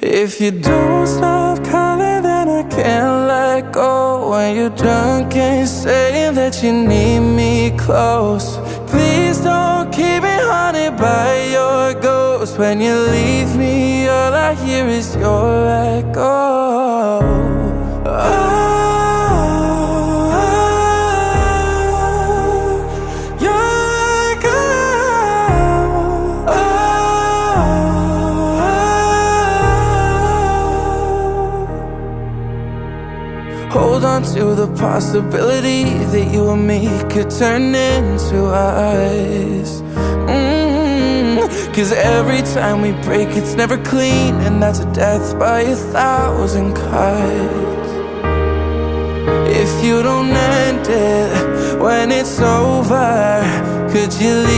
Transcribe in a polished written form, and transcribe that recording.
If you don't stop calling, then I can't let go. When you're drunk, can't say that you need me close. Please don't keep me haunted by your ghost. When you leave me, all I hear is your echo. Hold on to the possibility that you and me could turn into eyes. Cause every time we break, it's never clean, and that's a death by 1,000 cuts. If you don't end it when it's over, could you leave?